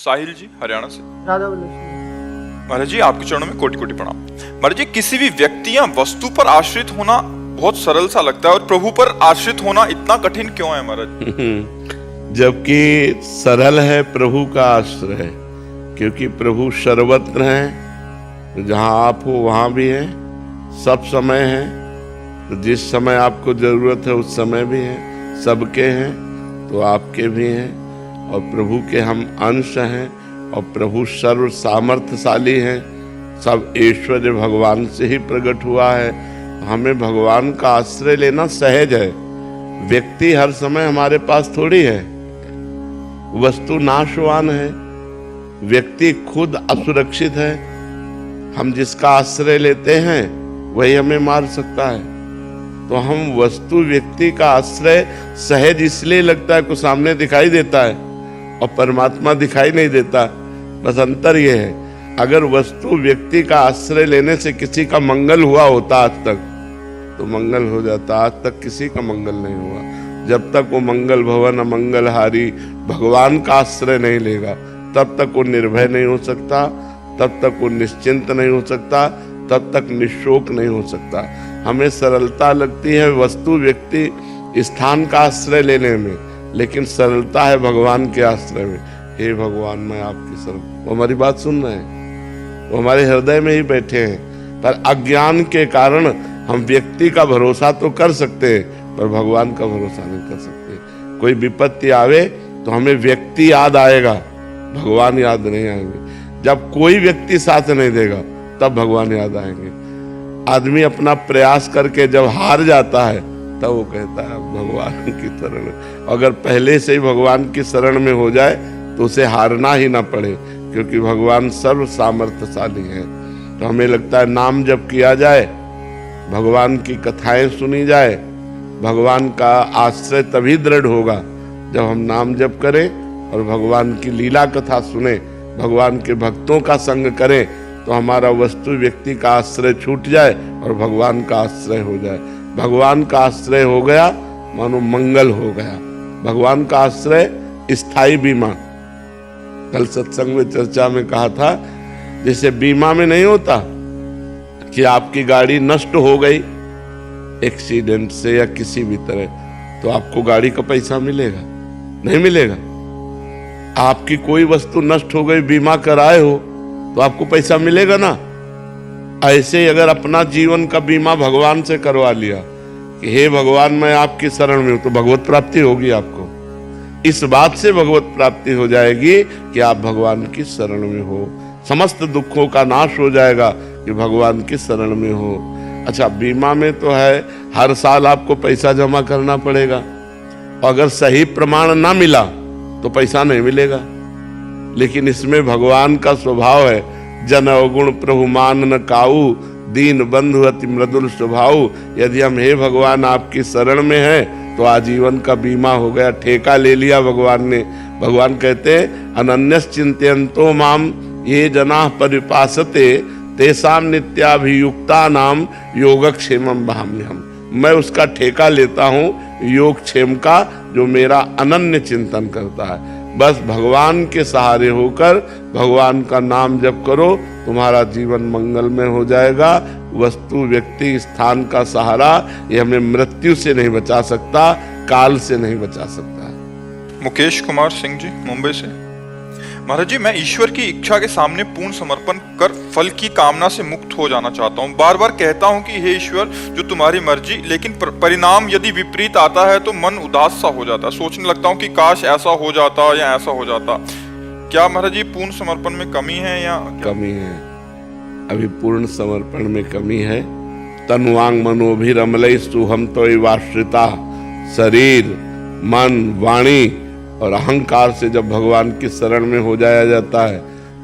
साहिल जी हरियाणा से। राधा वल्लभ महाराज जी आपके चरणों में कोटि कोटि प्रणाम। महाराज जी किसी भी व्यक्ति या वस्तु पर आश्रित होना बहुत सरल सा लगता है और प्रभु पर आश्रित होना इतना कठिन क्यों है महाराज? जबकि सरल है प्रभु का आश्रय, क्योंकि प्रभु सर्वत्र हैं, जहां आप हो वहां भी है, सब समय है। तो जिस समय आपको जरूरत है उस समय भी है, सबके हैं तो आपके भी हैं, और प्रभु के हम अंश हैं, और प्रभु सर्व सामर्थ्यशाली हैं। सब ऐश्वर्य भगवान से ही प्रकट हुआ है। हमें भगवान का आश्रय लेना सहज है। व्यक्ति हर समय हमारे पास थोड़ी है, वस्तु नाशवान है, व्यक्ति खुद असुरक्षित है। हम जिसका आश्रय लेते हैं वही हमें मार सकता है। तो हम वस्तु व्यक्ति का आश्रय सहज इसलिए लगता है कि सामने दिखाई देता है और परमात्मा दिखाई नहीं देता। बस अंतर यह है, अगर वस्तु व्यक्ति का आश्रय लेने से किसी का मंगल हुआ होता आज तक तो मंगल हो जाता। आज तक किसी का मंगल नहीं हुआ। जब तक वो मंगल भवन अमंगलहारी भगवान का आश्रय नहीं लेगा तब तक वो निर्भय नहीं हो सकता, तब तक वो निश्चिंत नहीं हो सकता, तब तक निशोक नहीं हो सकता। हमें सरलता लगती है वस्तु व्यक्ति स्थान का आश्रय लेने में, लेकिन सरलता है भगवान के आश्रय में। हे भगवान मैं आपकी शरण। वो हमारी बात सुन रहे हैं, वो हमारे हृदय में ही बैठे हैं, पर अज्ञान के कारण हम व्यक्ति का भरोसा तो कर सकते हैं पर भगवान का भरोसा नहीं कर सकते। कोई विपत्ति आवे तो हमें व्यक्ति याद आएगा, भगवान याद नहीं आएंगे। जब कोई व्यक्ति साथ नहीं देगा तब भगवान याद आएंगे। आदमी अपना प्रयास करके जब हार जाता है तब वो कहता है भगवान की शरण। अगर पहले से ही भगवान की शरण में हो जाए तो उसे हारना ही ना पड़े, क्योंकि भगवान सर्व सामर्थ्यशाली है। तो हमें लगता है नाम जप किया जाए, भगवान की कथाएं सुनी जाए, भगवान का आश्रय तभी दृढ़ होगा जब हम नाम जप करें और भगवान की लीला कथा सुने, भगवान के भक्तों का संग करें, तो हमारा वस्तु व्यक्ति का आश्रय छूट जाए और भगवान का आश्रय हो जाए। भगवान का आश्रय हो गया मानो मंगल हो गया। भगवान का आश्रय स्थायी बीमा। कल सत्संग में चर्चा में कहा था, जैसे बीमा में नहीं होता कि आपकी गाड़ी नष्ट हो गई एक्सीडेंट से या किसी भी तरह, तो आपको गाड़ी का पैसा मिलेगा? नहीं मिलेगा। आपकी कोई वस्तु नष्ट हो गई, बीमा कराए हो तो आपको पैसा मिलेगा ना। ऐसे ही अगर अपना जीवन का बीमा भगवान से करवा लिया कि हे भगवान मैं आपकी शरण में हूं, तो भगवत प्राप्ति होगी आपको। इस बात से भगवत प्राप्ति हो जाएगी कि आप भगवान की शरण में हो। समस्त दुखों का नाश हो जाएगा कि भगवान की शरण में हो। अच्छा, बीमा में तो है हर साल आपको पैसा जमा करना पड़ेगा, अगर सही प्रमाण ना मिला तो पैसा नहीं मिलेगा। लेकिन इसमें भगवान का स्वभाव है, जन अवगुण प्रभु मान न काऊ, दीन बंधु अति मृदुल स्वभाव। यदि हम हे भगवान आपकी शरण में हैं तो आजीवन का बीमा हो गया, ठेका ले लिया भगवान ने। भगवान कहते हैं अनन्यस चिंतयन्तो माम ये जना परिपासते तेसाम नित्याभियुक्ता नाम योगक्षेमम भाम्यहम्। मैं उसका ठेका लेता हूँ योगक्षेम का, जो मेरा अनन्य चिंतन करता है। बस भगवान के सहारे होकर भगवान का नाम जप करो, तुम्हारा जीवन मंगल में हो जाएगा। वस्तु व्यक्ति स्थान का सहारा ये हमें मृत्यु से नहीं बचा सकता, काल से नहीं बचा सकता। मुकेश कुमार सिंह जी मुंबई से। महाराज जी मैं ईश्वर की इच्छा के सामने पूर्ण समर्पण कर फल की कामना से मुक्त हो जाना चाहता हूँ। बार बार कहता हूँ कि हे ईश्वर जो तुम्हारी मर्जी, लेकिन परिणाम यदि विपरीत आता है तो मन उदास सा हो जाता है। सोचने लगता हूँ कि काश ऐसा हो जाता या ऐसा हो जाता। क्या महाराज जी पूर्ण समर्पण में कमी है या कमी है? अभी पूर्ण समर्पण में कमी है। तनुवांग मनोभिरमलय सुहम त्वयिवाश्रिता। शरीर मन वाणी और अहंकार से जब भगवान की शरण में हो जाया जाता है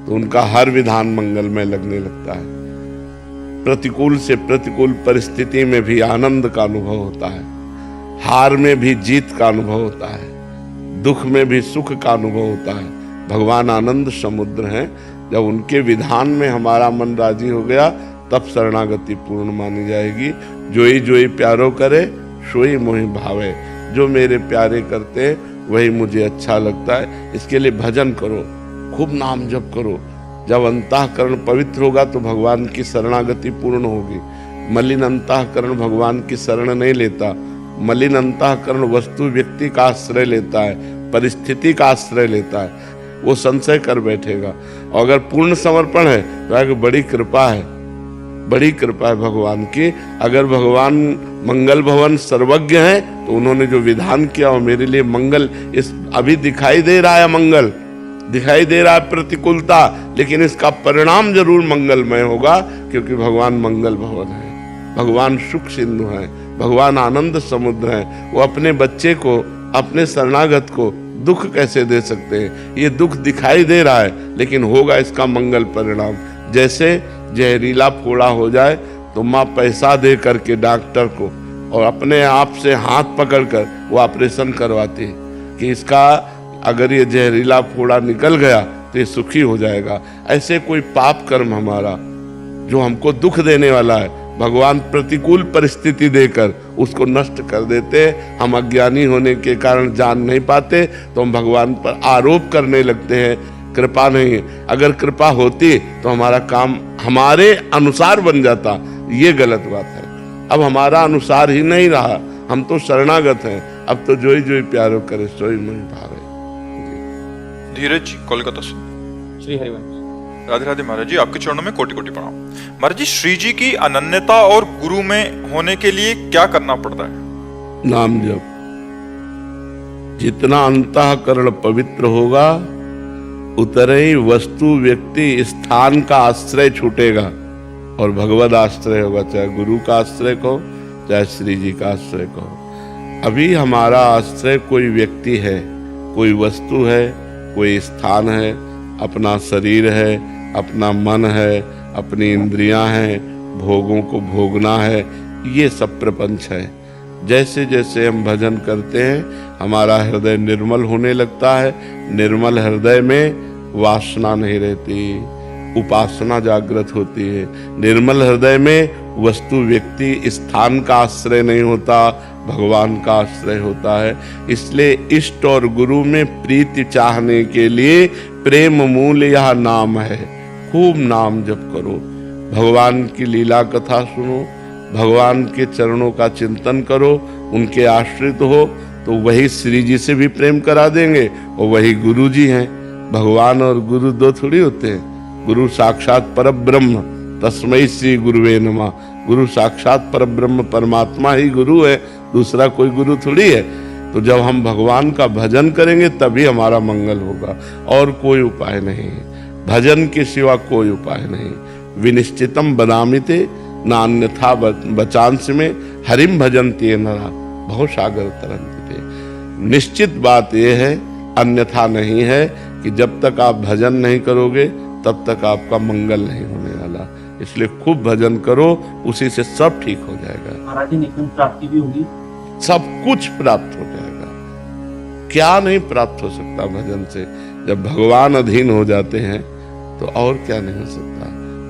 तो उनका हर विधान मंगलमय लगने लगता है। प्रतिकूल से प्रतिकूल परिस्थिति में भी आनंद का अनुभव होता है, हार में भी जीत का अनुभव होता है, दुख में भी सुख का अनुभव होता है। भगवान आनंद समुद्र हैं। जब उनके विधान में हमारा मन राजी हो गया तब शरणागति पूर्ण मानी जाएगी। जोई प्यारो करे सोई मोहि भावे। जो मेरे प्यारे करते वही मुझे अच्छा लगता है। इसके लिए भजन करो, खूब नाम जप करो। जब अंतःकरण पवित्र होगा तो भगवान की शरणागति पूर्ण होगी। मलिन अंतःकरण भगवान की शरण नहीं लेता। मलिन अंतःकरण वस्तु व्यक्ति का आश्रय लेता है, परिस्थिति का आश्रय लेता है, वो संशय कर बैठेगा। और अगर पूर्ण समर्पण है तो आगे बड़ी कृपा है, बड़ी कृपा है भगवान की। अगर भगवान मंगल भवन सर्वज्ञ है तो उन्होंने जो विधान किया वो मेरे लिए मंगल, इस अभी दिखाई दे रहा है मंगल, दिखाई दे रहा है प्रतिकूलता, लेकिन इसका परिणाम जरूर मंगलमय होगा, क्योंकि भगवान मंगल भवन है, भगवान सुख सिंधु है, भगवान आनंद समुद्र है। वो अपने बच्चे को, अपने शरणागत को दुख कैसे दे सकते हैं? ये दुख दिखाई दे रहा है लेकिन होगा इसका मंगल परिणाम। जैसे जहरीला फोड़ा हो जाए तो माँ पैसा दे करके डॉक्टर को और अपने आप से हाथ पकड़कर वो ऑपरेशन करवाती है कि इसका अगर ये जहरीला फोड़ा निकल गया तो ये सुखी हो जाएगा। ऐसे कोई पाप कर्म हमारा जो हमको दुख देने वाला है, भगवान प्रतिकूल परिस्थिति देकर उसको नष्ट कर देते। हम अज्ञानी होने के कारण जान नहीं पाते तो हम भगवान पर आरोप करने लगते हैं, कृपा नहीं है। अगर कृपा होती तो हमारा काम हमारे अनुसार बन जाता, ये गलत बात है। अब हमारा अनुसार ही नहीं रहा, हम तो शरणागत हैं। अब तो जोई जोई प्यारो करे सोई मन भावे। धीरज जी कोलकाता से। श्री हरिवंश। राधे राधे महाराज जी, आपके चरणों में कोटि कोटि प्रणाम। महाराज जी, श्री जी की अनन्यता और गुरु में होने के लिए क्या करना पड़ता है? नाम जप। जितना अंतःकरण पवित्र होगा उतने ही वस्तु व्यक्ति स्थान का आश्रय छूटेगा और भगवद आश्रय होगा, चाहे गुरु का आश्रय कहो चाहे श्री जी का आश्रय कहो। अभी हमारा आश्रय कोई व्यक्ति है, कोई वस्तु है, कोई स्थान है, अपना शरीर है, अपना मन है, अपनी इंद्रियां हैं, भोगों को भोगना है, ये सब प्रपंच है। जैसे जैसे हम भजन करते हैं हमारा हृदय निर्मल होने लगता है। निर्मल हृदय में वासना नहीं रहती, उपासना जागृत होती है। निर्मल हृदय में वस्तु व्यक्ति स्थान का आश्रय नहीं होता, भगवान का आश्रय होता है। इसलिए इष्ट और गुरु में प्रीति चाहने के लिए प्रेम मूल यह नाम है। खूब नाम जप करो, भगवान की लीला कथा सुनो, भगवान के चरणों का चिंतन करो, उनके आश्रित हो तो वही श्री जी से भी प्रेम करा देंगे और वही गुरु जी हैं। भगवान और गुरु दो थोड़ी होते हैं। गुरु साक्षात परब्रह्म, तस्मै श्री गुरुवे नमः। गुरु साक्षात परब्रह्म परमात्मा ही गुरु है, दूसरा कोई गुरु थोड़ी है। तो जब हम भगवान का भजन करेंगे तभी हमारा मंगल होगा, और कोई उपाय नहीं है। भजन के सिवा कोई उपाय नहीं। विनिश्चितम बदामिते नान्यथा बचांस में हरिम भजन्ति नरा बहु सागर तरंति। निश्चित बात यह है, अन्यथा नहीं है, कि जब तक आप भजन नहीं करोगे तब तक आपका मंगल नहीं होने वाला। इसलिए खूब भजन करो, उसी से सब ठीक हो जाएगा। महाराज जी, नित्य प्राप्ति भी होगी, सब कुछ प्राप्त हो जाएगा। क्या नहीं प्राप्त हो सकता भजन से? जब भगवान अधीन हो जाते हैं तो और क्या नहीं हो सकता।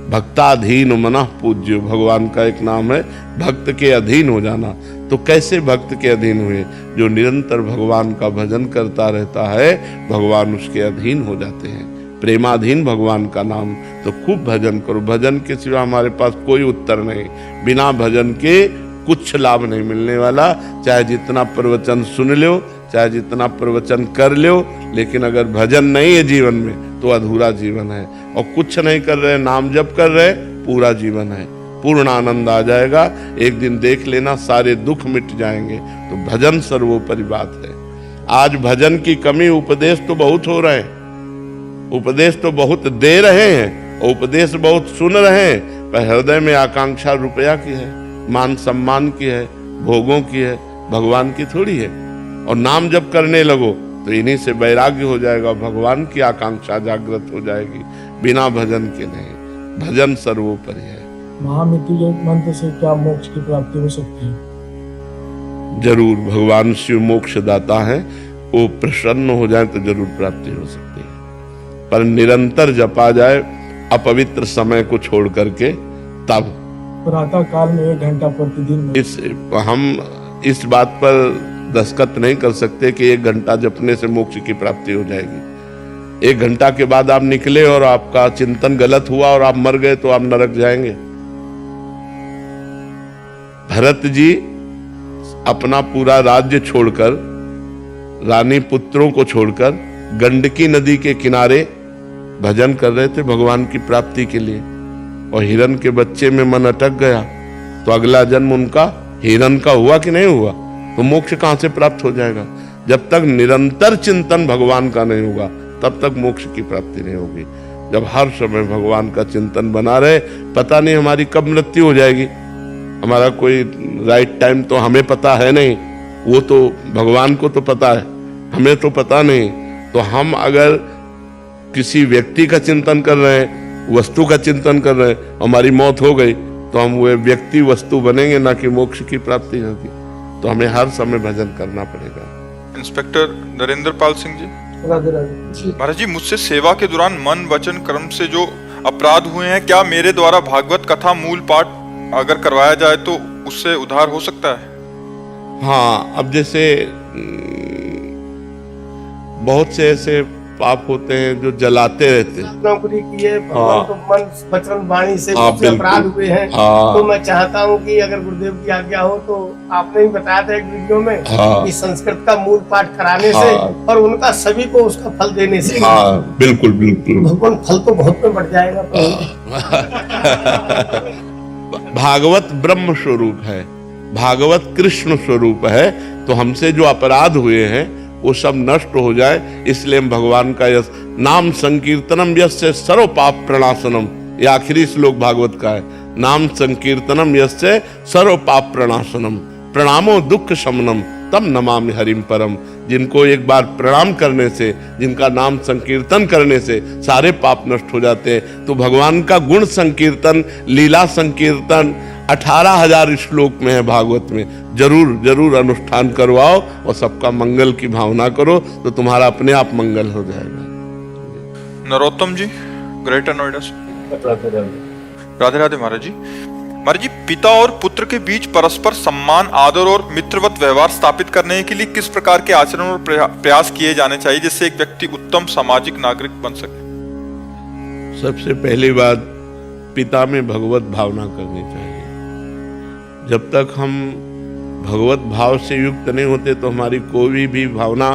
भक्ताधीन मनः पूज्य, भगवान का एक नाम है, भक्त के अधीन हो जाना। तो कैसे भक्त के अधीन हुए? जो निरंतर भगवान का भजन करता रहता है, भगवान उसके अधीन हो जाते हैं। प्रेमाधीन भगवान का नाम। तो खूब भजन करो। भजन के सिवा हमारे पास कोई उत्तर नहीं। बिना भजन के कुछ लाभ नहीं मिलने वाला। चाहे जितना प्रवचन सुन लो, चाहे जितना प्रवचन कर लो, लेकिन अगर भजन नहीं है जीवन में तो अधूरा जीवन है। और कुछ नहीं कर रहे, नाम जप कर रहे, पूरा जीवन है। पूर्ण आनंद आ जाएगा। एक दिन देख लेना, सारे दुख मिट जाएंगे। तो भजन सर्वोपरि बात है। आज भजन की कमी, उपदेश तो बहुत हो रहे हैं, उपदेश तो बहुत दे रहे हैं, और उपदेश बहुत सुन रहे हैं, पर हृदय में आकांक्षा रुपया की है, मान सम्मान की है, भोगों की है, भगवान की थोड़ी है। और नाम जप करने लगो तो इन्हीं से वैराग्य हो जाएगा, भगवान की आकांक्षा जागृत हो जाएगी। बिना भजन के नहीं। भजन सर्वोपरि है। महामृत्युंजय मंत्र से क्या मोक्ष की प्राप्ति हो सकती है? जरूर, भगवान शिव मोक्ष दाता है, वो प्रसन्न हो जाए तो जरूर प्राप्ति हो सकती है। पर निरंतर जपा जाए, अपवित्र समय को छोड़ करके, तब प्रातः काल में 1 घंटा प्रतिदिन। हम इस बात पर दस्तखत नहीं कर सकते कि 1 घंटा जपने से मोक्ष की प्राप्ति हो जाएगी। 1 घंटा के बाद आप निकले और आपका चिंतन गलत हुआ और आप मर गए तो आप नरक जाएंगे। भरत जी अपना पूरा राज्य छोड़कर, रानी पुत्रों को छोड़कर गंडकी नदी के किनारे भजन कर रहे थे भगवान की प्राप्ति के लिए, और हिरण के बच्चे में मन अटक गया तो अगला जन्म उनका हिरण का हुआ कि नहीं हुआ? तो मोक्ष कहां से प्राप्त हो जाएगा? जब तक निरंतर चिंतन भगवान का नहीं होगा तब तक मोक्ष की प्राप्ति नहीं होगी। जब हर समय भगवान का चिंतन बना रहे, पता नहीं हमारी कब मृत्यु हो जाएगी, हमारा कोई राइट टाइम तो हमें पता है नहीं, वो तो भगवान को तो पता है, हमें तो पता नहीं। तो हम अगर किसी व्यक्ति का चिंतन कर रहे हैं, वस्तु का चिंतन कर रहे हैं, हमारी मौत हो गई तो हम वो व्यक्ति वस्तु बनेंगे, ना कि मोक्ष की प्राप्ति होगी। तो हमें हर समय भजन करना पड़ेगा। इंस्पेक्टर नरेंद्र पाल सिंह जी, राधे राधे। महाराज जी, मुझसे सेवा के दौरान मन वचन कर्म से जो अपराध हुए हैं, क्या मेरे द्वारा भागवत कथा मूल पाठ अगर करवाया जाए तो उससे उद्धार हो सकता है? हाँ, अब जैसे बहुत से ऐसे पाप होते हैं जो जलाते रहते हैं। नौकरी की है, भगवान को मन वचन वाणी से हाँ, मुझसे अपराध हुए हैं। हाँ। तो मैं चाहता हूँ कि अगर गुरुदेव की आज्ञा हो तो आपने भी बताया था एक वीडियो में हाँ। कि संस्कृत का मूल पाठ कराने हाँ। से और उनका सभी को उसका फल देने से हाँ, बिल्कुल बिल्कुल। भगवान फल तो बहुत में बढ़ जाएगा। भागवत ब्रह्म स्वरूप है, भागवत कृष्ण स्वरूप है, तो हमसे जो अपराध हुए हैं वो सब नष्ट हो जाए, इसलिए हम भगवान का यश नाम संकीर्तनम यस्य सर्व पाप प्रणाशनम, ये आखिरी श्लोक भागवत का है। नाम संकीर्तनम यस्य सर्व पाप प्रणाशनम प्रणामो दुख शमनम तम नमामि हरिम परम। जिनको एक बार प्रणाम करने से, जिनका नाम संकीर्तन करने से सारे पाप नष्ट हो जाते हैं। तो भगवान का गुण संकीर्तन, लीला संकीर्तन 18,000 श्लोक में है भागवत में। जरूर जरूर अनुष्ठान करवाओ और सबका मंगल की भावना करो, तो तुम्हारा अपने आप मंगल हो जाएगा। नरोत्तम जी, ग्रेटर नोएडा से। राधे राधे महाराज जी। महाराज जी, पिता और पुत्र के बीच परस्पर सम्मान, आदर और मित्रवत व्यवहार स्थापित करने के लिए किस प्रकार के आचरण और प्रयास किए जाने चाहिए जिससे एक व्यक्ति उत्तम सामाजिक नागरिक बन सके? सबसे पहली बात, पिता में भगवत भावना करनी चाहिए। जब तक हम भगवत भाव से युक्त नहीं होते तो हमारी कोई भी भावना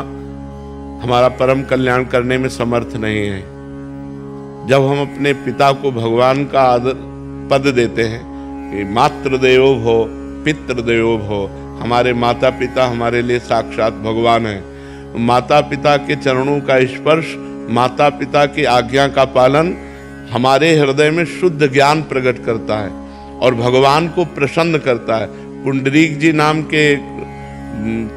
हमारा परम कल्याण करने में समर्थ नहीं है। जब हम अपने पिता को भगवान का आदर पद देते हैं कि मातृदेवो भव पितृदेवो भव, हमारे माता पिता हमारे लिए साक्षात भगवान है। माता पिता के चरणों का स्पर्श, माता पिता की आज्ञा का पालन हमारे हृदय में शुद्ध ज्ञान प्रकट करता है और भगवान को प्रसन्न करता है। पुंडरीक जी नाम के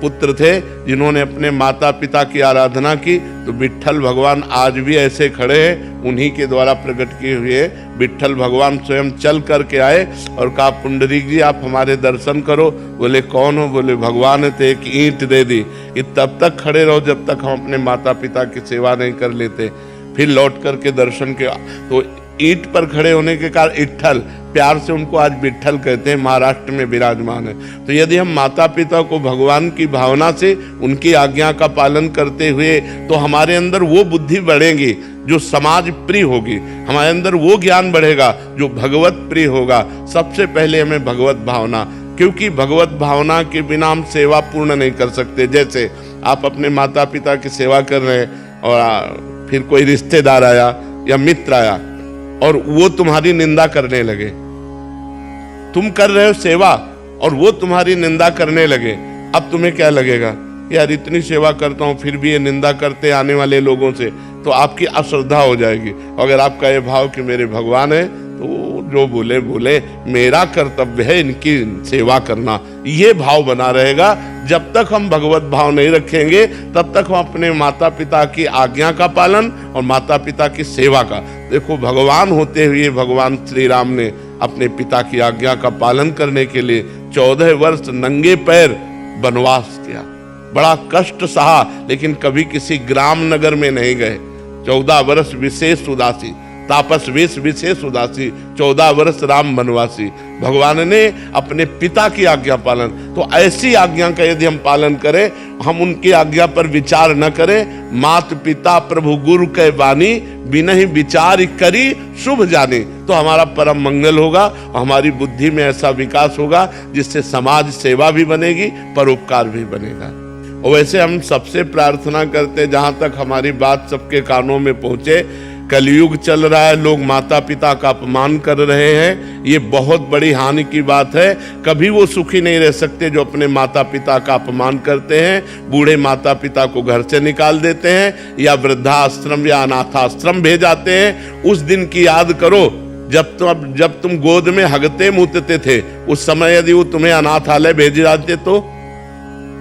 पुत्र थे जिन्होंने अपने माता पिता की आराधना की, तो विट्ठल भगवान आज भी ऐसे खड़े हैं, उन्हीं के द्वारा प्रकट किए हुए। विट्ठल भगवान स्वयं चल करके आए और कहा, पुंडरीक जी आप हमारे दर्शन करो। बोले कौन हो? बोले भगवान है। तो एक ईंट दे दी कि तब तक खड़े रहो जब तक हम अपने माता पिता की सेवा नहीं कर लेते। फिर लौट करके दर्शन किया तो ईंट पर खड़े होने के कारण इट्ठल, प्यार से उनको आज विट्ठल कहते हैं, महाराष्ट्र में विराजमान है। तो यदि हम माता पिता को भगवान की भावना से उनकी आज्ञा का पालन करते हुए, तो हमारे अंदर वो बुद्धि बढ़ेगी जो समाज प्रिय होगी, हमारे अंदर वो ज्ञान बढ़ेगा जो भगवत प्रिय होगा। सबसे पहले हमें भगवत भावना, क्योंकि भगवत भावना के बिना हम सेवा पूर्ण नहीं कर सकते। जैसे आप अपने माता पिता की सेवा कर रहे हैं और फिर कोई रिश्तेदार आया या मित्र आया और वो तुम्हारी निंदा करने लगे, तुम कर रहे हो सेवा और वो तुम्हारी निंदा करने लगे, अब तुम्हें क्या लगेगा? यार इतनी सेवा करता हूं फिर भी ये निंदा करते आने वाले लोगों से, तो आपकी अश्रद्धा हो जाएगी। अगर आपका ये भाव कि मेरे भगवान है तो जो बोले बोले, मेरा कर्तव्य है इनकी सेवा करना, ये भाव बना रहेगा। जब तक हम भगवत भाव नहीं रखेंगे तब तक हम अपने माता पिता की आज्ञा का पालन और माता पिता की सेवा का, देखो भगवान होते हुए भगवान श्री राम ने अपने पिता की आज्ञा का पालन करने के लिए 14 वर्ष नंगे पैर वनवास किया, बड़ा कष्ट सहा, लेकिन कभी किसी ग्राम नगर में नहीं गए। 14 वर्ष विशेष उदासी, तापस वेश विशेष उदासी, 14 वर्ष राम वनवासी। भगवान ने अपने पिता की आज्ञा पालन, तो ऐसी आज्ञा का यदि हम पालन करें, हम उनकी आज्ञा पर विचार न करें, मात पिता प्रभु गुरु के वाणी, बिना ही विचार करी शुभ जाने, तो हमारा परम मंगल होगा और हमारी बुद्धि में ऐसा विकास होगा जिससे समाज सेवा भी बनेगी, परोपकार भी बनेगा। और वैसे हम सबसे प्रार्थना करते, जहां तक हमारी बात सबके कानों में पहुंचे, कलयुग चल रहा है, लोग माता पिता का अपमान कर रहे हैं, ये बहुत बड़ी हानि की बात है। कभी वो सुखी नहीं रह सकते जो अपने माता पिता का अपमान करते हैं, बूढ़े माता पिता को घर से निकाल देते हैं या वृद्धाश्रम या अनाथाश्रम भेजाते हैं। उस दिन की याद करो जब तुम गोद में हगते मूतते थे, उस समय यदि वो तुम्हें अनाथालय भेज जाते तो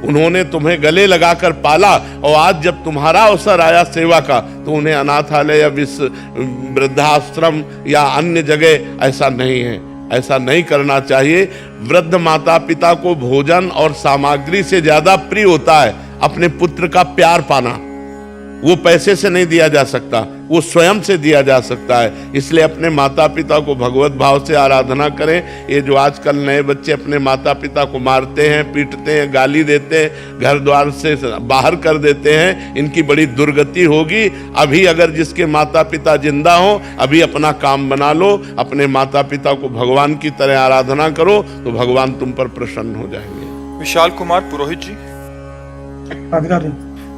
उन्होंने तुम्हें गले लगाकर पाला, और आज जब तुम्हारा अवसर आया सेवा का तो उन्हें अनाथालय या वृद्धाश्रम या अन्य जगह, ऐसा नहीं है, ऐसा नहीं करना चाहिए। वृद्ध माता पिता को भोजन और सामग्री से ज्यादा प्रिय होता है अपने पुत्र का प्यार पाना। वो पैसे से नहीं दिया जा सकता, वो स्वयं से दिया जा सकता है। इसलिए अपने माता पिता को भगवत भाव से आराधना करें। ये जो आजकल नए बच्चे अपने माता पिता को मारते हैं, पीटते हैं, गाली देते हैं, घर द्वार से बाहर कर देते हैं, इनकी बड़ी दुर्गति होगी। अभी अगर जिसके माता पिता जिंदा हो, अभी अपना काम बना लो, अपने माता पिता को भगवान की तरह आराधना करो, तो भगवान तुम पर प्रसन्न हो जाएंगे। विशाल कुमार पुरोहित जी। राधे राधे।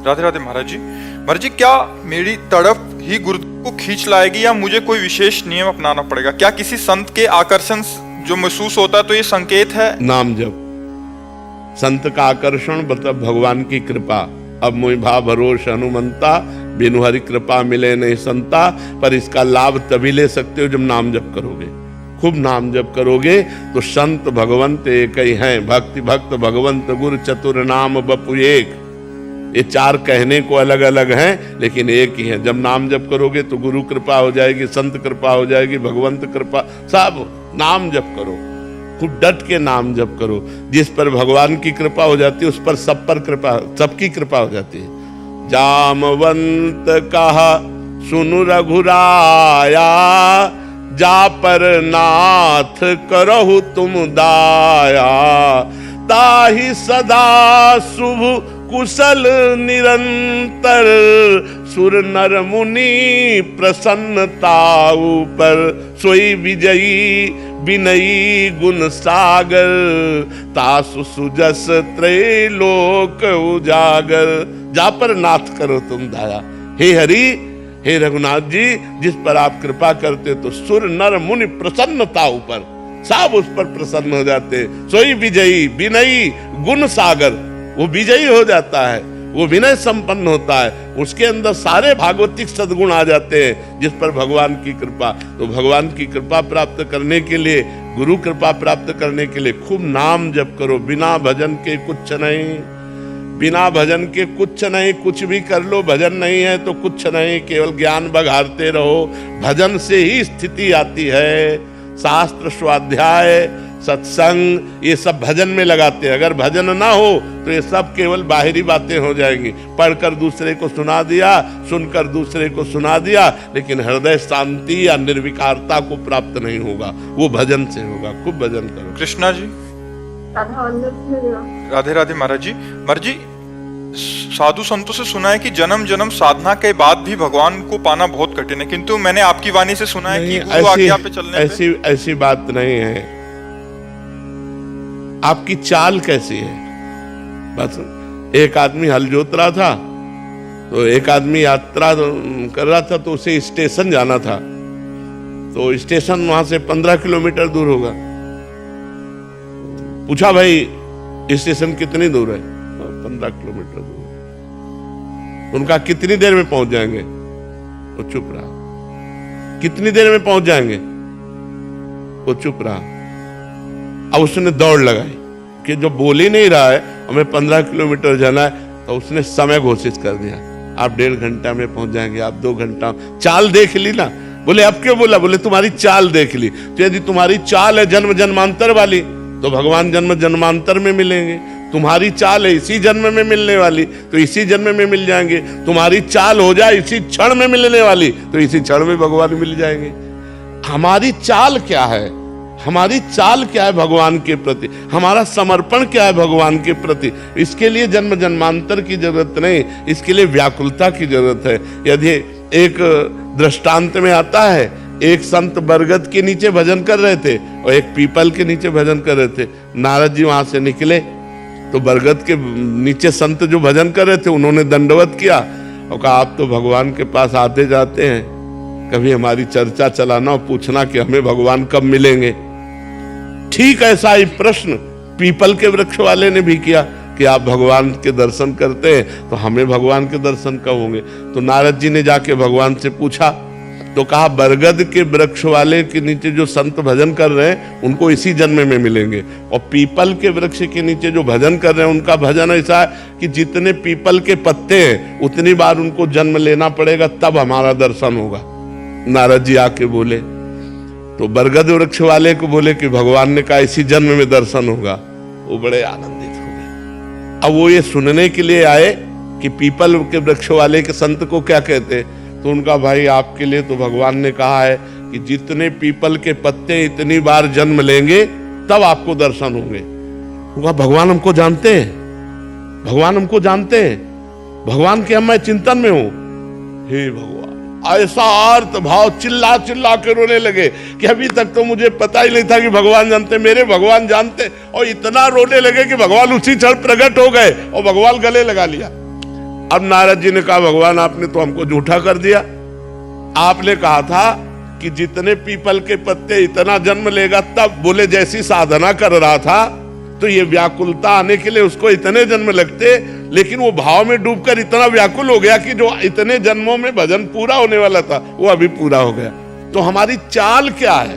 राधे राधे महाराज जी। महाराज जी, क्या मेरी तड़प ही गुरुदेव को खींच लाएगी या मुझे कोई विशेष नियम अपनाना पड़ेगा? क्या किसी संत के आकर्षण जो महसूस होता है तो ये संकेत है? नाम जप, संत का आकर्षण मतलब भगवान की कृपा। अब मोहि भा भरोस हनुमंता, बिनु हरि कृपा मिले नहीं संता। पर इसका लाभ तभी ले सकते हो जब नाम जप करोगे, खूब नाम जप करोगे तो संत भगवंत एक ही हैं। भक्ति भक्त भगवंत गुरु चतुर नाम बपु एक। ये चार कहने को अलग अलग हैं लेकिन एक ही है। जब नाम जप करोगे तो गुरु कृपा हो जाएगी, संत कृपा हो जाएगी, भगवंत कृपा, सब नाम जप करो, खूब डट के नाम जप करो। जिस पर भगवान की कृपा हो जाती है उस पर सब पर कृपा, सबकी कृपा हो जाती है। जामवंत कहा सुनु रघुराया, जा पर नाथ करहु तुम दाया। ताहि सदा शुभ कुशल निरंतर, सुर नर मुनि प्रसन्नता ऊपर। सोई विजयी विनयी गुण सागर, तासु सुजस त्रैलोक उजागर। जा पर नाथ करो तुम दाया। हे हरि, हे रघुनाथ जी, जिस पर आप कृपा करते तो सुर नर मुनि प्रसन्नता ऊपर, सब उस पर प्रसन्न हो जाते। सोई विजयी विनयी गुण सागर, वो विजयी हो जाता है, वो विनय संपन्न होता है, उसके अंदर सारे भागवतिक सद्गुण आ जाते हैं जिस पर भगवान की कृपा। तो भगवान की कृपा प्राप्त करने के लिए, गुरु कृपा प्राप्त करने के लिए खूब नाम जप करो। बिना भजन के कुछ नहीं, बिना भजन के कुछ नहीं। कुछ भी कर लो, भजन नहीं है तो कुछ नहीं, केवल ज्ञान बघारते रहो। भजन से ही स्थिति आती है। शास्त्र स्वाध्याय सत्संग ये सब भजन में लगाते हैं। अगर भजन ना हो तो ये सब केवल बाहरी बातें हो जाएंगी। पढ़कर दूसरे को सुना दिया, सुनकर दूसरे को सुना दिया, लेकिन हृदय शांति या निर्विकारता को प्राप्त नहीं होगा, वो भजन से होगा। खूब भजन करो। कृष्णा जी। राधे राधे महाराज जी। महाराज जी, साधु संतों से सुना है कि जन्म जन्म साधना के बाद भी भगवान को पाना बहुत कठिन है, किंतु मैंने आपकी वाणी से सुना है कि गुरु आज्ञा पे चलने पे ऐसी बात नहीं है। आपकी चाल कैसी है? बस एक आदमी हल जोत रहा था, तो एक आदमी यात्रा कर रहा था, तो उसे स्टेशन जाना था। तो स्टेशन वहां से 15 किलोमीटर दूर होगा। पूछा, भाई स्टेशन कितनी दूर है? 15 किलोमीटर दूर। उनका कितनी देर में पहुंच जाएंगे? वो चुप रहा। कितनी देर में पहुंच जाएंगे? वो चुप रहा। अब उसने दौड़ लगाई कि जो बोल ही नहीं रहा है, हमें 15 किलोमीटर जाना है, तो उसने समय घोषित कर दिया। आप 1.5 घंटा में पहुंच जाएंगे, आप 2 घंटा। चाल देख ली ना? बोले अब क्यों बोला? बोले तुम्हारी चाल देख ली। तो यदि तुम्हारी चाल है जन्म जन्मांतर वाली, तो भगवान जन्म जन्मांतर में मिलेंगे। तुम्हारी चाल है इसी जन्म में मिलने वाली, तो इसी जन्म में मिल जाएंगे। तुम्हारी चाल हो जाए इसी क्षण में मिलने वाली, तो इसी क्षण में भगवान मिल जाएंगे। हमारी चाल क्या है? हमारी चाल क्या है भगवान के प्रति? हमारा समर्पण क्या है भगवान के प्रति? इसके लिए जन्म जन्मांतर की जरूरत नहीं, इसके लिए व्याकुलता की जरूरत है। यदि एक दृष्टांत में आता है, एक संत बरगद के नीचे भजन कर रहे थे और एक पीपल के नीचे भजन कर रहे थे। नारद जी वहां से निकले तो बरगद के नीचे संत जो भजन कर रहे थे उन्होंने दंडवत किया और कहा, आप तो भगवान के पास आते जाते हैं, कभी हमारी चर्चा चलाना और पूछना कि हमें भगवान कब मिलेंगे। ठीक ऐसा ही प्रश्न पीपल के वृक्ष वाले ने भी किया कि आप भगवान के दर्शन करते हैं तो हमें भगवान के दर्शन कब होंगे। तो नारद जी ने जाके भगवान से पूछा तो कहा, बरगद के वृक्ष वाले के नीचे जो संत भजन कर रहे हैं उनको इसी जन्म में मिलेंगे, और पीपल के वृक्ष के नीचे जो भजन कर रहे हैं उनका भजन ऐसा है कि जितने पीपल के पत्ते हैं उतनी बार उनको जन्म लेना पड़ेगा, तब हमारा दर्शन होगा। नारद जी आके बोले तो बरगद वृक्ष वाले को बोले कि भगवान ने कहा इसी जन्म में दर्शन होगा। वो बड़े आनंदित हो गए। अब वो ये सुनने के लिए आए कि पीपल के वृक्ष वाले के संत को क्या कहते। तो उनका, भाई आपके लिए तो भगवान ने कहा है कि जितने पीपल के पत्ते इतनी बार जन्म लेंगे तब आपको दर्शन होंगे। उनका, भगवान हमको जानते हैं, भगवान हमको जानते हैं, भगवान के हम मैं चिंतन में हूं। हे भगवान, ऐसा आर्त भाव, चिल्ला चिल्ला के रोने लगे कि अभी तक तो मुझे पता ही नहीं था कि भगवान जानते, मेरे भगवान जानते, और इतना रोने लगे कि भगवान उसी क्षण प्रकट हो गए और भगवान गले लगा लिया। अब नारद जी ने कहा, भगवान आपने तो हमको झूठा कर दिया, आपने कहा था कि जितने पीपल के पत्ते इतना जन्म लेगा तब। बोले जैसी साधना कर रहा था तो ये व्याकुलता आने के लिए उसको इतने जन्म लगते, लेकिन वो भाव में डूबकर इतना व्याकुल हो गया कि जो इतने जन्मों में भजन पूरा होने वाला था वो अभी पूरा हो गया। तो हमारी चाल क्या है?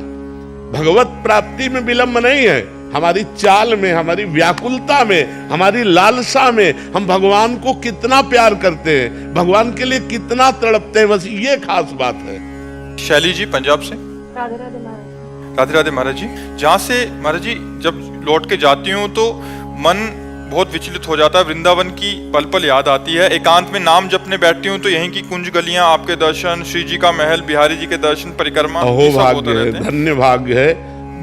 भगवत प्राप्ति में विलंब नहीं है, हमारी चाल में, हमारी व्याकुलता में, हमारी लालसा में हम भगवान को कितना प्यार करते हैं, भगवान के लिए कितना तड़पते हैं, बस ये खास बात है। शैली जी पंजाब से। राधे राधे महाराज। राधे राधे महाराज जी। जहाँ से महाराज जी जब लौट के जाती हूँ तो मन बहुत विचलित हो जाता है, वृंदावन की पल पल याद आती है। एकांत में नाम जपने बैठती हूँ तो यहीं की कुंज गलियां, आपके दर्शन, श्री जी का महल, बिहारी जी के दर्शन, परिक्रमा, अहो भाग्य है, धन्य भाग्य है।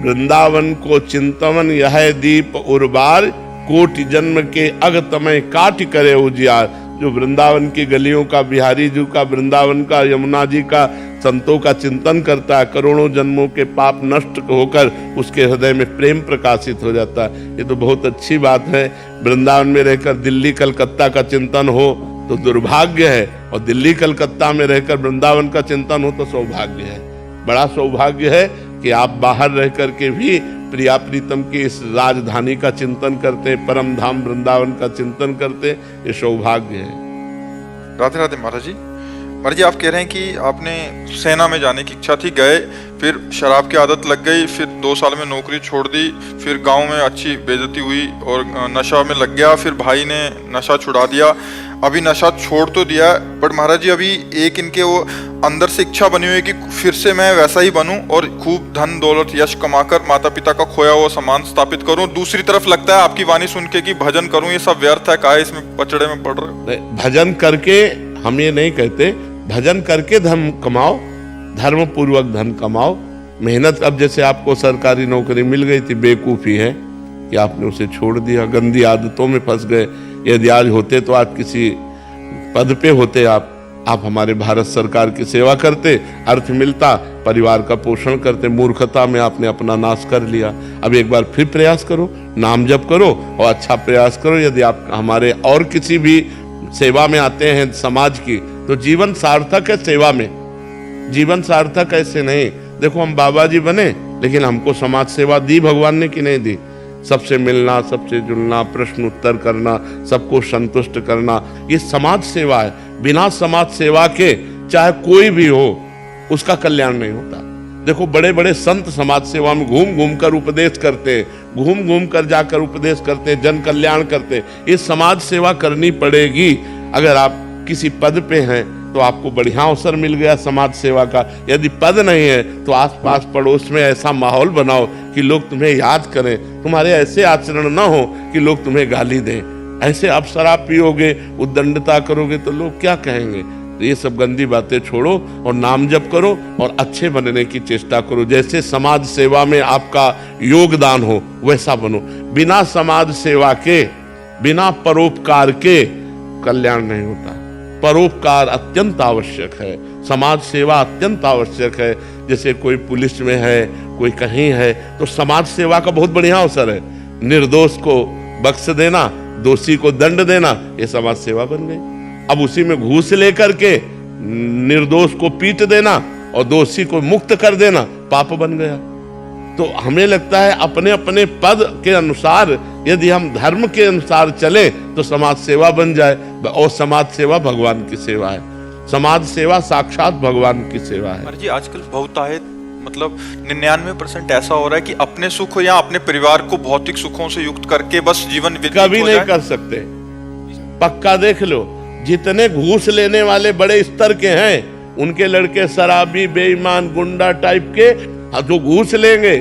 वृंदावन को चिंतवन यह दीप उर्बार, कोटि जन्म के अगतमय काट करे उजियार। जो वृंदावन की गलियों का, बिहारी जी का, वृंदावन का, यमुना जी का, संतों का चिंतन करता है, करोड़ों जन्मों के पाप नष्ट होकर उसके हृदय में प्रेम प्रकाशित हो जाता है। ये तो बहुत अच्छी बात है। वृंदावन में रहकर दिल्ली कलकत्ता का चिंतन हो तो दुर्भाग्य है, और दिल्ली कलकत्ता में रहकर वृंदावन का चिंतन हो तो सौभाग्य है। बड़ा सौभाग्य है कि आप बाहर रह करके भी प्रिया प्रीतम की इस राजधानी का चिंतन करते, परम धाम वृंदावन का चिंतन करते, ये सौभाग्य है। राधे राधे महाराज जी। महाराज जी, आप कह रहे हैं कि आपने सेना में जाने की इच्छा थी, गए, फिर शराब की आदत लग गई, फिर 2 साल में नौकरी छोड़ दी, फिर गांव में अच्छी बेइज्जती हुई और नशा में लग गया, फिर भाई ने नशा छुड़ा दिया, अभी नशा छोड़ तो दिया, बट महाराज जी अभी एक इनके वो अंदर से इच्छा बनी हुई है कि फिर से मैं वैसा ही बनूं और खूब धन दौलत यश कमाकर माता पिता का खोया हुआ सामान स्थापित करूं। दूसरी तरफ लगता है आपकी वाणी सुन के कि भजन करूं, ये सब व्यर्थ है, काहे इसमें पचड़े में पड़ रहे हो। भजन करके हम ये नहीं कहते, भजन करके धन कमाओ, धर्म पूर्वक धन कमाओ, मेहनत। अब जैसे आपको सरकारी नौकरी मिल गई थी, बेवकूफी है कि आपने उसे छोड़ दिया, गंदी आदतों में फंस गए। यदि आज होते तो आप किसी पद पे होते, आप हमारे भारत सरकार की सेवा करते, अर्थ मिलता, परिवार का पोषण करते। मूर्खता में आपने अपना नाश कर लिया। अब एक बार फिर प्रयास करो, नाम जप करो और अच्छा प्रयास करो। यदि आप हमारे और किसी भी सेवा में आते हैं समाज की, तो जीवन सार्थक है सेवा में, जीवन सार्थक ऐसे नहीं। देखो हम बाबा जी बने, लेकिन हमको समाज सेवा दी भगवान ने कि नहीं दी? सबसे मिलना, सबसे जुलना, प्रश्न उत्तर करना, सबको संतुष्ट करना, ये समाज सेवा है। बिना समाज सेवा के चाहे कोई भी हो, उसका कल्याण नहीं होता। देखो बड़े बड़े संत समाज सेवा में घूम घूम कर उपदेश करते, घूम घूम कर जाकर उपदेश करते, जन कल्याण करते। ये समाज सेवा करनी पड़ेगी। अगर आप किसी पद पे हैं तो आपको बढ़िया अवसर मिल गया समाज सेवा का। यदि पद नहीं है तो आसपास पड़ोस में ऐसा माहौल बनाओ कि लोग तुम्हें याद करें, तुम्हारे ऐसे आचरण न हो कि लोग तुम्हें गाली दें। ऐसे आप शराब पियोगे, उद्दंडता करोगे तो लोग क्या कहेंगे? तो ये सब गंदी बातें छोड़ो और नाम जप करो और अच्छे बनने की चेष्टा करो। जैसे समाज सेवा में आपका योगदान हो वैसा बनो। बिना समाज सेवा के, बिना परोपकार के कल्याण नहीं होता। परोपकार अत्यंत आवश्यक है, समाज सेवा अत्यंत आवश्यक है। जैसे कोई पुलिस में है, कोई कहीं है, तो समाज सेवा का बहुत बढ़िया अवसर है। निर्दोष को बख्श देना, दोषी को दंड देना, ये समाज सेवा बन गई। अब उसी में घूस लेकर के निर्दोष को पीट देना और दोषी को मुक्त कर देना पाप बन गया। तो हमें लगता है अपने अपने पद के अनुसार यदि हम धर्म के अनुसार चले तो समाज सेवा बन जाए, और समाज सेवा भगवान की सेवा है। समाज सेवा साक्षात भगवान की सेवा है। जी आजकल बहुतायत मतलब 99% ऐसा हो रहा है कि अपने सुख या अपने परिवार को भौतिक सुखों से युक्त करके बस जीवन व्यतीत कभी हो नहीं जाए। कर सकते। पक्का देख लो, जितने घूस लेने वाले बड़े स्तर के हैं उनके लड़के शराबी, बेईमान, गुंडा टाइप के, जो घूस लेंगे,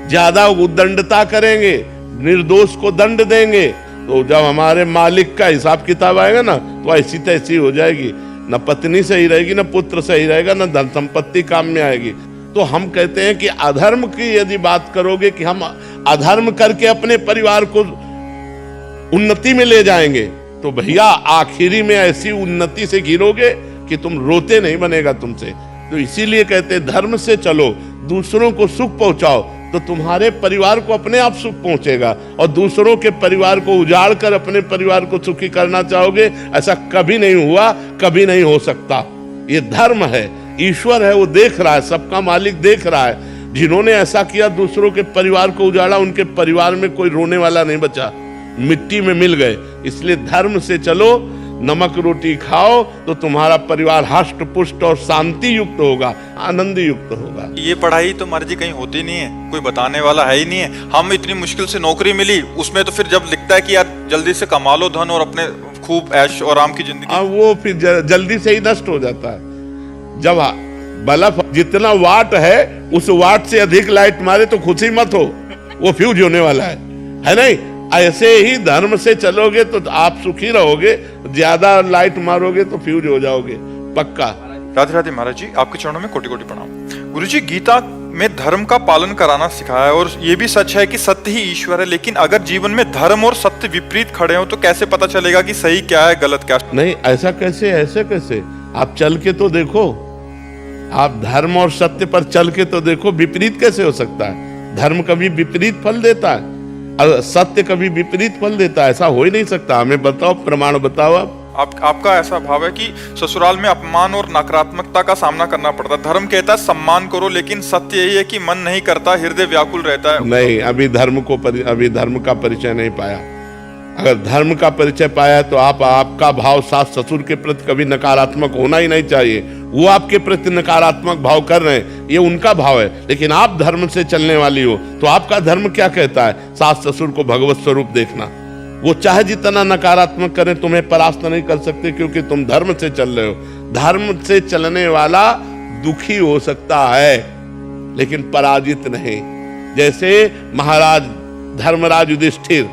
ज्यादा उद्दंडता करेंगे, निर्दोष को दंड देंगे, तो जब हमारे मालिक का हिसाब किताब आएगा ना तो ऐसी तैसी हो जाएगी। न पत्नी सही रहेगी, न पुत्र सही रहेगा, न धन संपत्ति काम में आएगी। तो हम कहते हैं कि अधर्म की यदि बात करोगे कि हम अधर्म करके अपने परिवार को उन्नति में ले जाएंगे, तो भैया आखिरी में ऐसी उन्नति से गिरोगे कि तुम रोते नहीं बनेगा तुमसे। तो इसीलिए कहते हैं धर्म से चलो, दूसरों को सुख पहुंचाओ, तो तुम्हारे परिवार को अपने आप सुख पहुंचेगा। और दूसरों के परिवार को उजाड़ कर अपने परिवार को सुखी करना चाहोगे, ऐसा कभी नहीं हुआ, कभी नहीं हो सकता। ये धर्म है, ईश्वर है, वो देख रहा है, सबका मालिक देख रहा है। जिन्होंने ऐसा किया, दूसरों के परिवार को उजाड़ा, उनके परिवार में कोई रोने वाला नहीं बचा, मिट्टी में मिल गए। इसलिए धर्म से चलो, नमक रोटी खाओ, तो तुम्हारा परिवार हष्ट पुष्ट और शांति युक्त होगा, आनंद युक्त होगा। ये पढ़ाई तो मर्जी कहीं होती नहीं है, कोई बताने वाला है ही नहीं है। हम इतनी मुश्किल से नौकरी मिली, उसमें तो फिर जब लिखता है कि यार जल्दी से कमा लो धन और अपने खूब ऐश और आराम की जिंदगी, वो फिर जल्दी से ही नष्ट हो जाता है। जब बल्ब जितना वाट है उस वाट से अधिक लाइट मारे तो खुशी मत हो, वो फ्यूज होने वाला है नहीं? ऐसे ही धर्म से चलोगे तो आप सुखी रहोगे, ज्यादा लाइट मारोगे तो फ्यूज हो जाओगे पक्का। राधे राधे महाराज जी, आपके चरणों में कोटि कोटि प्रणाम। गुरु जी, गीता में धर्म का पालन कराना सिखाया है, और ये भी सच है कि सत्य ही ईश्वर है। लेकिन अगर जीवन में धर्म और सत्य विपरीत खड़े हो तो कैसे पता चलेगा कि सही क्या है, गलत क्या? नहीं, ऐसा कैसे, ऐसे कैसे? आप चल के तो देखो, आप धर्म और सत्य पर चल के तो देखो, विपरीत कैसे हो सकता है? धर्म कभी विपरीत फल देता है और सत्य कभी विपरीत फल देता है? ऐसा हो ही नहीं सकता। हमें बताओ, प्रमाण बताओ। आपका ऐसा भाव है कि ससुराल में अपमान और नकारात्मकता का सामना करना पड़ता है। धर्म कहता है सम्मान करो, लेकिन सत्य यही है कि मन नहीं करता, हृदय व्याकुल रहता है। नहीं, अभी धर्म का परिचय नहीं पाया। अगर धर्म का परिचय पाया तो आपका भाव सास ससुर के प्रति कभी नकारात्मक होना ही नहीं चाहिए। वो आपके प्रति नकारात्मक भाव कर रहे हैं, ये उनका भाव है। लेकिन आप धर्म से चलने वाली हो तो आपका धर्म क्या कहता है? सास ससुर को भगवत स्वरूप देखना। वो चाहे जितना नकारात्मक करें, तुम्हें परास्त नहीं कर सकते, क्योंकि तुम धर्म से चल रहे हो। धर्म से चलने वाला दुखी हो सकता है लेकिन पराजित नहीं। जैसे महाराज धर्मराज युधिष्ठिर,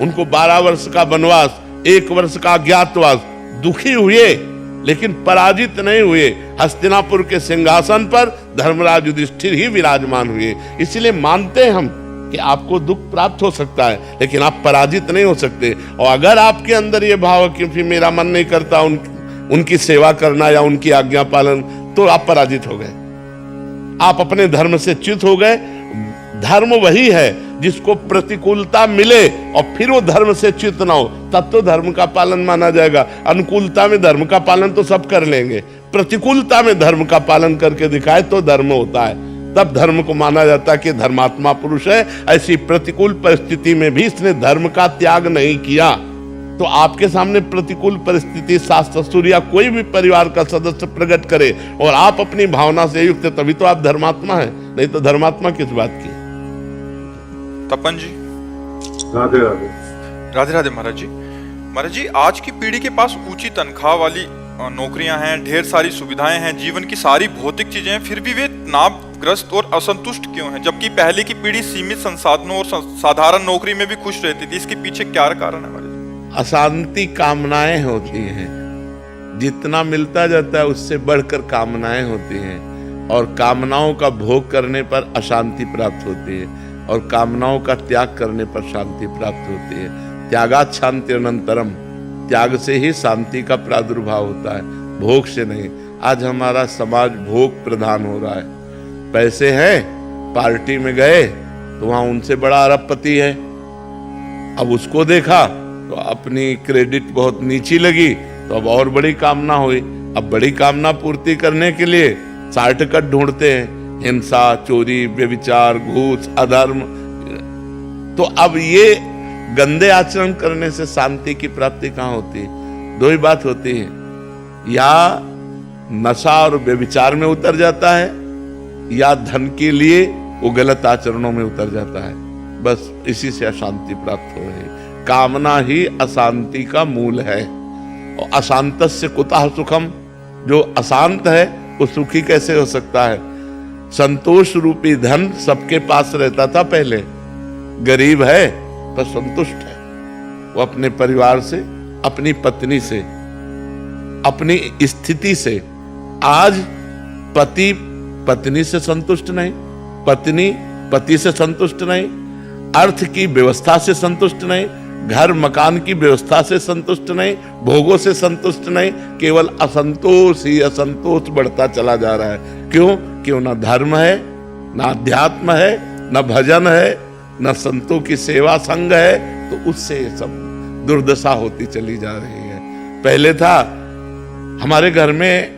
उनको 12 वर्ष का वनवास, 1 वर्ष का अज्ञातवास, दुखी हुए लेकिन पराजित नहीं हुए। हस्तिनापुर के सिंहासन पर धर्मराज युधिष्ठिर ही विराजमान हुए। इसलिए मानते हैं हम कि आपको दुख प्राप्त हो सकता है, लेकिन आप पराजित नहीं हो सकते। और अगर आपके अंदर ये भाव है कि फिर मेरा मन नहीं करता उनकी सेवा करना या उनकी आज्ञा पालन, तो आप पराजित हो गए, आप अपने धर्म से च्युत हो गए। धर्म वही है जिसको प्रतिकूलता मिले और फिर वो धर्म से च्युत ना हो, तब तो धर्म का पालन माना जाएगा। अनुकूलता में धर्म का पालन तो सब कर लेंगे, प्रतिकूलता में धर्म का पालन करके दिखाए तो धर्म होता है, तब धर्म को माना जाता है कि धर्मात्मा पुरुष है। ऐसी प्रतिकूल परिस्थिति में भी इसने धर्म का त्याग नहीं किया। तो आपके सामने प्रतिकूल परिस्थिति सास ससुर या कोई भी परिवार का सदस्य प्रकट करे और आप अपनी भावना से युक्त, तभी तो आप धर्मात्मा है, नहीं तो धर्मात्मा किस बात की? तपन जी, राधे राधे। राधे राधे महाराज जी। महाराज जी, आज की पीढ़ी के पास ऊंची तनख्वाह वाली नौकरियां हैं, ढेर सारी सुविधाएं हैं, जीवन की सारी भौतिक चीजें हैं, फिर भी वे तनावग्रस्त और असंतुष्ट क्यों हैं, जबकि पहले की पीढ़ी सीमित संसाधनों और साधारण नौकरी में भी खुश रहती थी? इसके पीछे क्या कारण है हमारे? अशांति कामनाएं होती हैं, जितना मिलता जाता है उससे बढ़कर कामनाएं होती हैं, और कामनाओं का भोग करने पर अशांति प्राप्त होती है, और कामनाओं का त्याग करने पर शांति प्राप्त होती है। त्यागात् शांति अनंतरम, त्याग से ही शांति का प्रादुर्भाव होता है, भोग से नहीं। आज हमारा समाज भोग प्रधान हो रहा है। पैसे हैं, पार्टी में गए तो वहां उनसे बड़ा अरबपति है, अब उसको देखा तो अपनी क्रेडिट बहुत नीची लगी, तो अब और बड़ी कामना हुई। अब बड़ी कामना पूर्ति करने के लिए शॉर्टकट ढूंढते हैं, हिंसा, चोरी, व्यभिचार, घूस, अधर्म। तो अब ये गंदे आचरण करने से शांति की प्राप्ति कहाँ होती है? दो ही बात होती है, या नशा और व्यभिचार में उतर जाता है, या धन के लिए वो गलत आचरणों में उतर जाता है। बस इसी से अशांति प्राप्त हो रही है। कामना ही अशांति का मूल है। और अशांतस्य कुतः सुखम, जो अशांत है वो सुखी कैसे हो सकता है? संतोष रूपी धन सबके पास रहता था पहले, गरीब है पर संतुष्ट है। वो अपने परिवार से, अपनी पत्नी से, अपनी स्थिति से। आज पति पत्नी से संतुष्ट नहीं, पत्नी पति से संतुष्ट नहीं, अर्थ की व्यवस्था से संतुष्ट नहीं, घर मकान की व्यवस्था से संतुष्ट नहीं, भोगों से संतुष्ट नहीं, केवल असंतोष ही असंतोष बढ़ता चला जा रहा है। क्यों? क्यों? ना धर्म है, ना अध्यात्म है, ना भजन है, ना संतों की सेवा संग है, तो उससे सब दुर्दशा होती चली जा रही है। पहले था हमारे घर में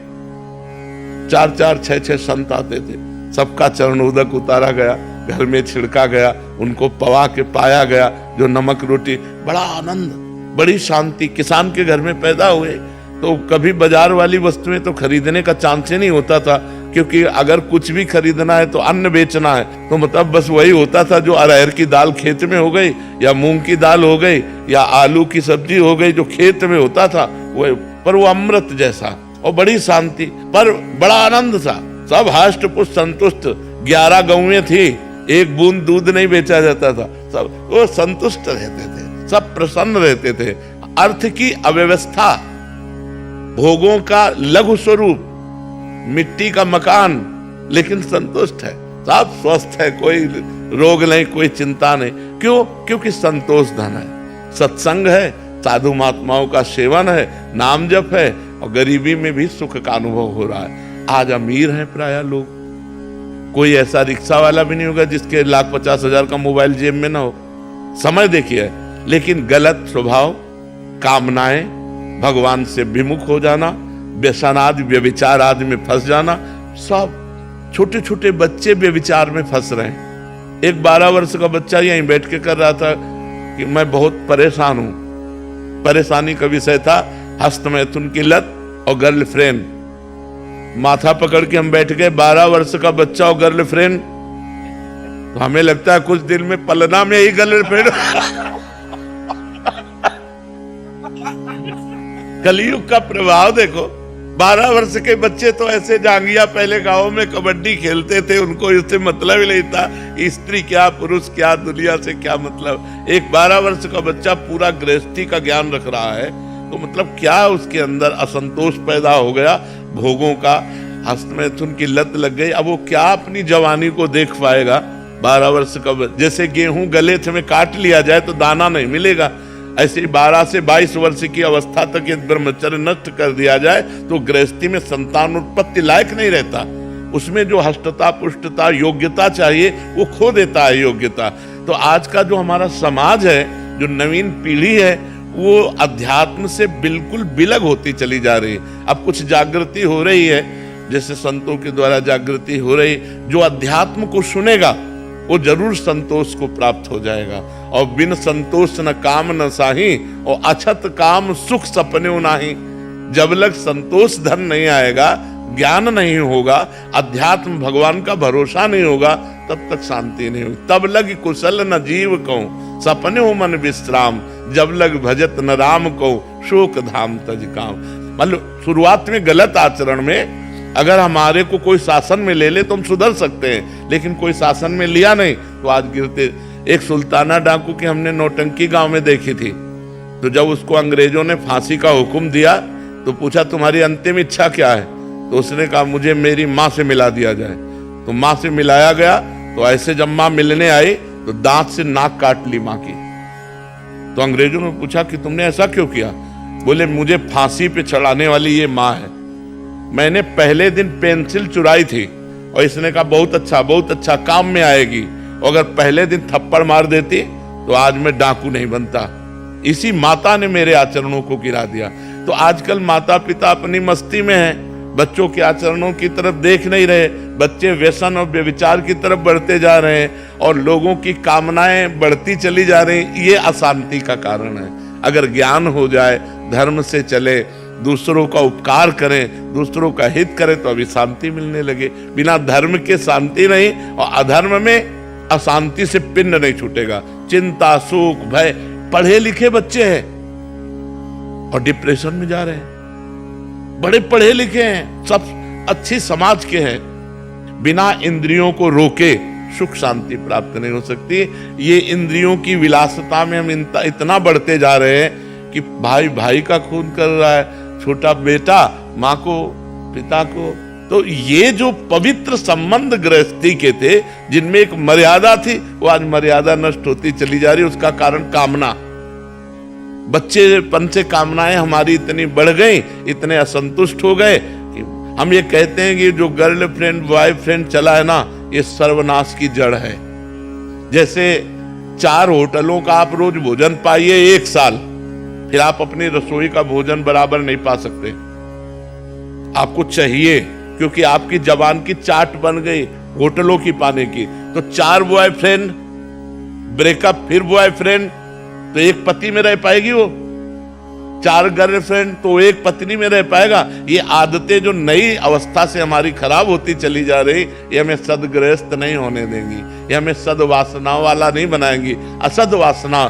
4-4, 6-6 संत आते थे, सबका चरण उदक उतारा गया, घर में छिड़का गया, उनको पवा के पाया गया, जो नमक रोटी, बड़ा आनंद, बड़ी शांति। किसान के घर में पैदा हुए तो कभी बाजार वाली वस्तुएं तो खरीदने का चांस ही नहीं होता था, क्योंकि अगर कुछ भी खरीदना है तो अन्न बेचना है, तो मतलब बस वही होता था जो अरहर की दाल खेत में हो गई, या मूंग की दाल हो गई, या आलू की सब्जी हो गई, जो खेत में होता था वो, पर वो अमृत जैसा और बड़ी शांति, पर बड़ा आनंद था। सब हष्ट पुष्ट संतुष्ट। 11 गौएं थी, एक बूंद दूध नहीं बेचा जाता था, सब वो संतुष्ट रहते थे, सब प्रसन्न रहते थे। अर्थ की अव्यवस्था, भोगों का लघु स्वरूप, मिट्टी का मकान, लेकिन संतुष्ट है, सब स्वस्थ है, कोई रोग नहीं, कोई चिंता नहीं। क्यों? क्योंकि संतोष धन है, सत्संग है, साधु महात्माओं का सेवन है, नाम जप है, और गरीबी में भी सुख का अनुभव हो रहा है। आज अमीर हैं प्राय लोग, कोई ऐसा रिक्शा वाला भी नहीं होगा जिसके 1,50,000 का मोबाइल जेब में ना हो। समय देखिए, लेकिन गलत स्वभाव, कामनाएं, भगवान से विमुख हो जाना, व्यसनादि व्यभिचार आदि में फंस जाना, सब छोटे छोटे बच्चे व्यभिचार में फंस रहे हैं। एक 12 वर्ष का बच्चा यहीं बैठ के कर रहा था कि मैं बहुत परेशान हूं। परेशानी का विषय था हस्तमैथुन की लत और गर्लफ्रेंड। माथा पकड़ के हम बैठ गए, 12 वर्ष का बच्चा और गर्लफ्रेंड, तो हमें लगता है कुछ दिन में पलना में ही गर्लफ्रेंड। कलयुग का प्रभाव देखो। 12 वर्ष के बच्चे तो ऐसे जांगिया, पहले गांव में कबड्डी खेलते थे, उनको इससे मतलब ही नहीं था, स्त्री क्या पुरुष क्या, दुनिया से क्या मतलब। एक 12 वर्ष का बच्चा पूरा गृहस्थी का ज्ञान रख रहा है, तो मतलब क्या उसके अंदर असंतोष पैदा हो गया, भोगों का, हस्तमैथुन की लत लग गई। अब वो क्या अपनी जवानी को देख पाएगा? 12 वर्ष का, जैसे गेहूं गले में काट लिया जाए तो दाना नहीं मिलेगा, ऐसे 12 से 22 वर्ष की अवस्था तक यदि ब्रह्मचर्य नष्ट कर दिया जाए तो गृहस्थी में संतान उत्पत्ति लायक नहीं रहता। उसमें जो हष्टता, पुष्टता, योग्यता चाहिए वो खो देता है योग्यता। तो आज का जो हमारा समाज है, जो नवीन पीढ़ी है, वो अध्यात्म से बिल्कुल विलग होती चली जा रही है। अब कुछ जागृति हो रही है, जैसे संतों के द्वारा जागृति हो रही, जो अध्यात्म को सुनेगा वो जरूर संतोष को प्राप्त हो जाएगा। और बिन संतोष न काम न साही, और अछत काम सुख सपने नाही। जब लग संतोष धन नहीं आएगा, ज्ञान नहीं होगा, अध्यात्म भगवान का भरोसा नहीं होगा, तब तक शांति नहीं होगी। तब लग कुशल न जीव कहूं, सपने हो मन विश्राम, जब लग भजत न राम कहूं, शोक धाम तज काम। मतलब शुरुआत में गलत आचरण में अगर हमारे को कोई शासन में ले ले तो हम सुधर सकते हैं, लेकिन कोई शासन में लिया नहीं तो आज गिरते। एक सुल्ताना डाकू की हमने नौटंकी गांव में देखी थी, तो जब उसको अंग्रेजों ने फांसी का हुक्म दिया तो पूछा तुम्हारी अंतिम इच्छा क्या है, तो उसने कहा मुझे मेरी माँ से मिला दिया जाए। तो माँ से मिलाया गया, तो ऐसे जब माँ मिलने आई तो दांत से नाक काट ली माँ की। तो अंग्रेजों ने पूछा कि तुमने ऐसा क्यों किया? बोले मुझे फांसी पे चढ़ाने वाली ये माँ है। मैंने पहले दिन पेंसिल चुराई थी और इसने कहा बहुत अच्छा काम में आएगी, और अगर पहले दिन थप्पड़ मार देती तो आज मैं डाकू नहीं बनता। इसी माता ने मेरे आचरणों को गिरा दिया। तो आजकल माता पिता अपनी मस्ती में हैं, बच्चों के आचरणों की तरफ देख नहीं रहे। बच्चे व्यसन और व्यभिचार की तरफ बढ़ते जा रहे हैं और लोगों की कामनाएं बढ़ती चली जा रही। ये अशांति का कारण है। अगर ज्ञान हो जाए, धर्म से चले, दूसरों का उपकार करें, दूसरों का हित करें, तो अभी शांति मिलने लगे। बिना धर्म के शांति नहीं, और अधर्म में अशांति से पिंड नहीं छूटेगा। चिंता, सुख, भय। पढ़े लिखे बच्चे हैं और डिप्रेशन में जा रहे हैं। बड़े पढ़े लिखे हैं, सब अच्छी समाज के हैं, बिना इंद्रियों को रोके सुख शांति प्राप्त नहीं हो सकती। ये इंद्रियों की विलासता में हम इतना बढ़ते जा रहे हैं कि भाई भाई का खून कर रहा है, छोटा बेटा माँ को, पिता को। तो ये जो पवित्र संबंध गृहस्थी के थे, जिनमें एक मर्यादा थी, वो आज मर्यादा नष्ट होती चली जा रही। उसका कारण कामना। बच्चेपन से कामनाएं हमारी इतनी बढ़ गई, इतने असंतुष्ट हो गए कि हम ये कहते हैं कि जो गर्लफ्रेंड बॉयफ्रेंड चला है ना, ये सर्वनाश की जड़ है। जैसे 4 होटलों का आप रोज भोजन पाइए 1 साल, फिर आप अपनी रसोई का भोजन बराबर नहीं पा सकते। आपको चाहिए, क्योंकि आपकी जबान की चाट बन गई होटलों की पाने की। तो 4 बॉयफ्रेंड, ब्रेकअप, फिर बॉयफ्रेंड, तो एक पति में रह पाएगी वो? 4 गर्लफ्रेंड तो एक पत्नी में रह पाएगा? ये आदतें जो नई अवस्था से हमारी खराब होती चली जा रही, ये हमें सदगृहस्थ नहीं होने देंगी, ये हमें सदवासना वाला नहीं बनाएंगी। असद वासना